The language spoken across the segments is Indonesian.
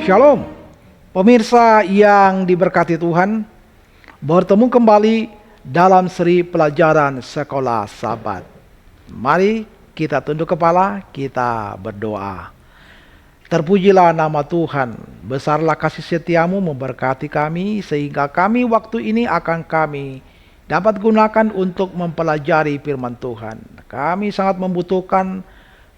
Shalom, pemirsa yang diberkati Tuhan, bertemu kembali dalam seri pelajaran sekolah Sabat. Mari kita tunduk kepala, kita berdoa. Terpujilah nama Tuhan, besarlah kasih setiamu memberkati kami, sehingga kami waktu ini akan kami dapat gunakan untuk mempelajari firman Tuhan. Kami sangat membutuhkan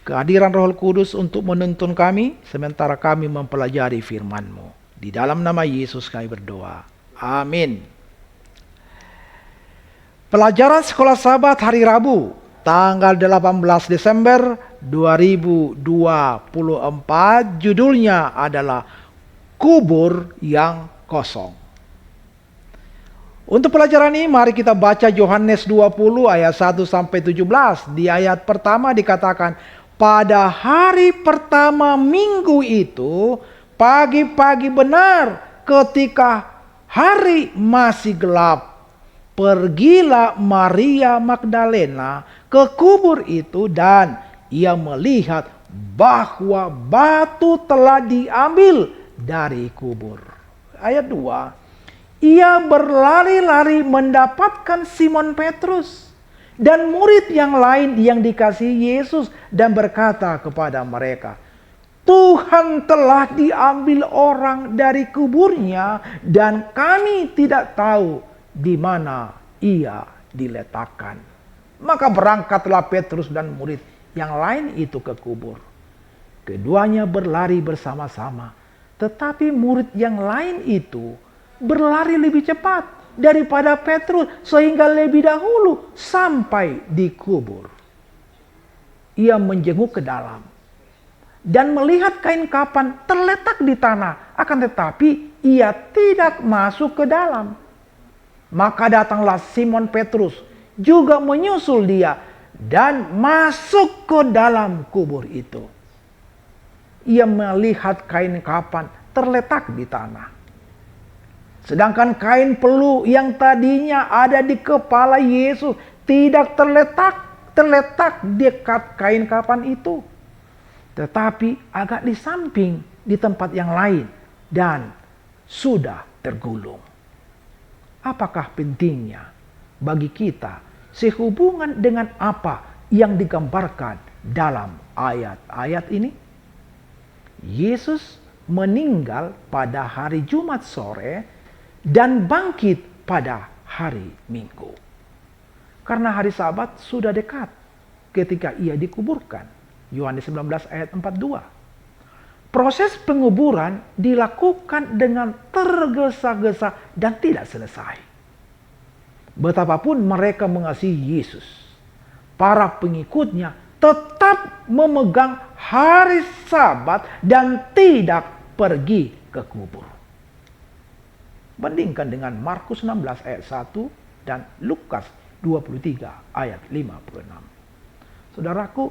kehadiran Roh Kudus untuk menuntun kami sementara kami mempelajari firman-Mu. Di dalam nama Yesus kami berdoa. Amin. Pelajaran sekolah Sabat hari Rabu, tanggal 18 Desember 2024, judulnya adalah Kubur yang Kosong. Untuk pelajaran ini mari kita baca Yohanes 20 ayat 1 sampai 17. Di ayat pertama dikatakan, pada hari pertama minggu itu, pagi-pagi benar ketika hari masih gelap, pergilah Maria Magdalena ke kubur itu dan ia melihat bahwa batu telah diambil dari kubur. Ayat 2, ia berlari-lari mendapatkan Simon Petrus dan murid yang lain yang dikasihi Yesus dan berkata kepada mereka, Tuhan telah diambil orang dari kuburnya dan kami tidak tahu di mana ia diletakkan. Maka berangkatlah Petrus dan murid yang lain itu ke kubur. Keduanya berlari bersama-sama, tetapi murid yang lain itu berlari lebih cepat daripada Petrus sehingga lebih dahulu sampai di kubur. Ia menjenguk ke dalam dan melihat kain kapan terletak di tanah, akan tetapi ia tidak masuk ke dalam. Maka datanglah Simon Petrus juga menyusul dia dan masuk ke dalam kubur itu. Ia melihat kain kapan terletak di tanah, sedangkan kain pelu yang tadinya ada di kepala Yesus tidak terletak dekat kain kapan itu, tetapi agak di samping di tempat yang lain dan sudah tergulung. Apakah pentingnya bagi kita sehubungan dengan apa yang digambarkan dalam ayat-ayat ini? Yesus meninggal pada hari Jumat sore dan bangkit pada hari Minggu. Karena hari Sabat sudah dekat ketika ia dikuburkan. Yohanes 19 ayat 42. Proses penguburan dilakukan dengan tergesa-gesa dan tidak selesai. Betapapun mereka mengasihi Yesus, para pengikutnya tetap memegang hari Sabat dan tidak pergi ke kubur. Bandingkan dengan Markus 16 ayat 1 dan Lukas 23 ayat 56. Saudaraku,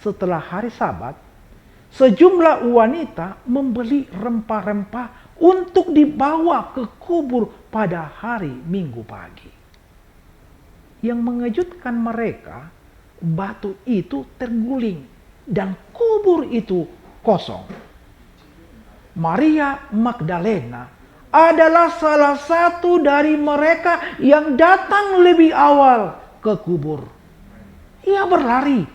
setelah hari Sabat, sejumlah wanita membeli rempah-rempah untuk dibawa ke kubur pada hari Minggu pagi. Yang mengejutkan mereka, batu itu terguling dan kubur itu kosong. Maria Magdalena adalah salah satu dari mereka yang datang lebih awal ke kubur. Ia berlari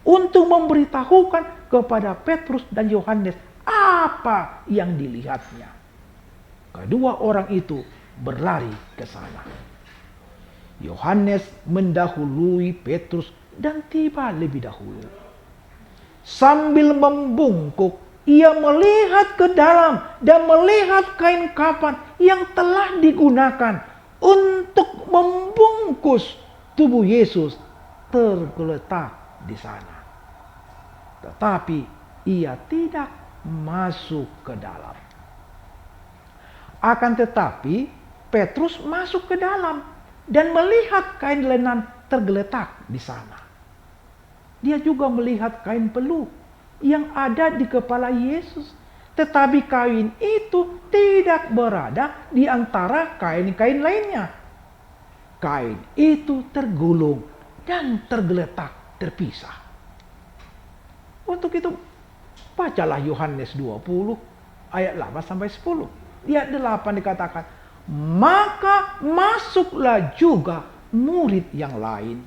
untuk memberitahukan kepada Petrus dan Yohanes apa yang dilihatnya. Kedua orang itu berlari ke sana. Yohanes mendahului Petrus dan tiba lebih dahulu. Sambil membungkuk, ia melihat ke dalam dan melihat kain kapan yang telah digunakan untuk membungkus tubuh Yesus tergeletak di sana. Tetapi ia tidak masuk ke dalam. Akan tetapi Petrus masuk ke dalam dan melihat kain lenan tergeletak di sana. Dia juga melihat kain pelu yang ada di kepala Yesus, tetapi kain itu tidak berada di antara kain-kain lainnya. Kain itu tergulung dan tergeletak terpisah. Untuk itu bacalah Yohanes 20 ayat 8 sampai 10. Di ayat 8 dikatakan, maka masuklah juga murid yang lain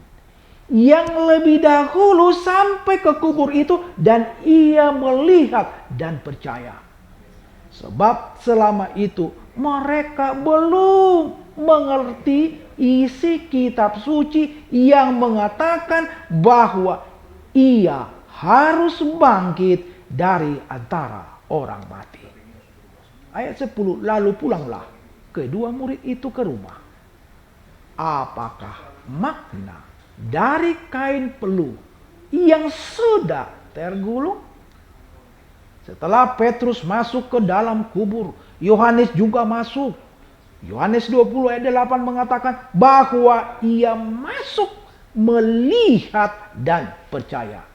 yang lebih dahulu sampai ke kubur itu, dan ia melihat dan percaya. Sebab selama itu mereka belum mengerti isi kitab suci yang mengatakan bahwa ia harus bangkit dari antara orang mati. Ayat 10, lalu pulanglah kedua murid itu ke rumah. Apakah makna dari kain peluh yang sudah tergulung? Setelah Petrus masuk ke dalam kubur, Yohanes juga masuk. Yohanes 20 ayat 8 mengatakan bahwa ia masuk, melihat dan percaya.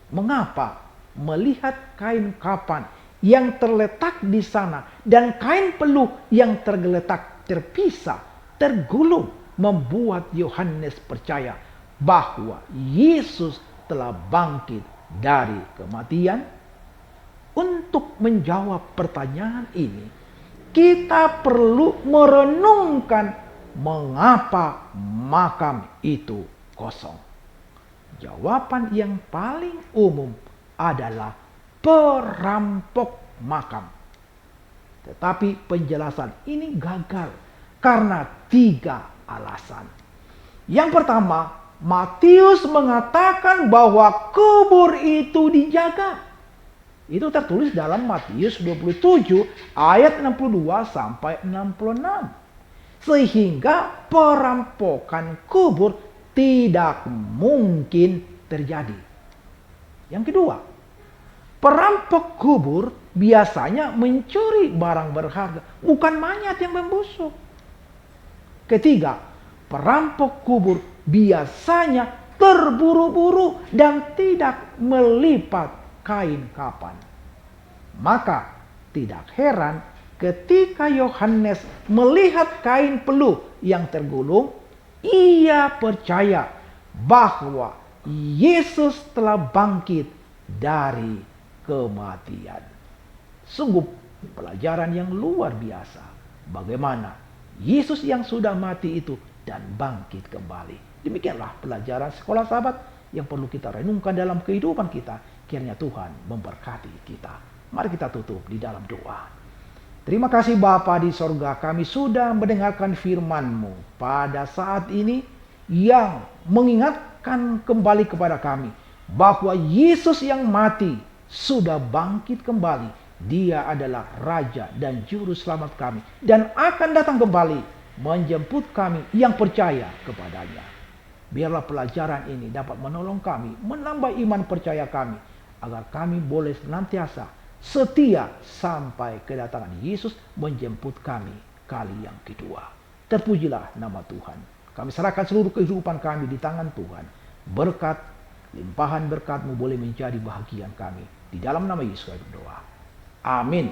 Mengapa melihat kain kapan yang terletak di sana dan kain peluh yang tergeletak terpisah, tergulung, membuat Yohanes percaya bahwa Yesus telah bangkit dari kematian? Untuk menjawab pertanyaan ini, kita perlu merenungkan mengapa makam itu kosong. Jawaban yang paling umum adalah perampok makam. Tetapi penjelasan ini gagal karena 3 alasan. Yang pertama, Matius mengatakan bahwa kubur itu dijaga. Itu tertulis dalam Matius 27 ayat 62 sampai 66. Sehingga perampokan kubur tidak mungkin terjadi. Yang kedua, perampok kubur biasanya mencuri barang berharga, bukan mayat yang membusuk. Ketiga, perampok kubur biasanya terburu-buru dan tidak melipat kain kapan. Maka tidak heran ketika Yohanes melihat kain peluh yang tergulung, ia percaya bahwa Yesus telah bangkit dari kematian. Sungguh pelajaran yang luar biasa. Bagaimana Yesus yang sudah mati itu dan bangkit kembali. Demikianlah pelajaran sekolah sahabat yang perlu kita renungkan dalam kehidupan kita. Kiranya Tuhan memberkati kita. Mari kita tutup di dalam doa. Terima kasih Bapa di sorga, kami sudah mendengarkan firman-Mu pada saat ini yang mengingatkan kembali kepada kami bahwa Yesus yang mati sudah bangkit kembali. Dia adalah Raja dan Juru Selamat kami dan akan datang kembali menjemput kami yang percaya kepadanya. Biarlah pelajaran ini dapat menolong kami, menambah iman percaya kami, agar kami boleh senantiasa setia sampai kedatangan Yesus menjemput kami kali yang kedua. Terpujilah nama Tuhan. Kami serahkan seluruh kehidupan kami di tangan Tuhan. Berkat, limpahan berkat-Mu boleh menjadi bahagian kami. Di dalam nama Yesus kami berdoa. Amin.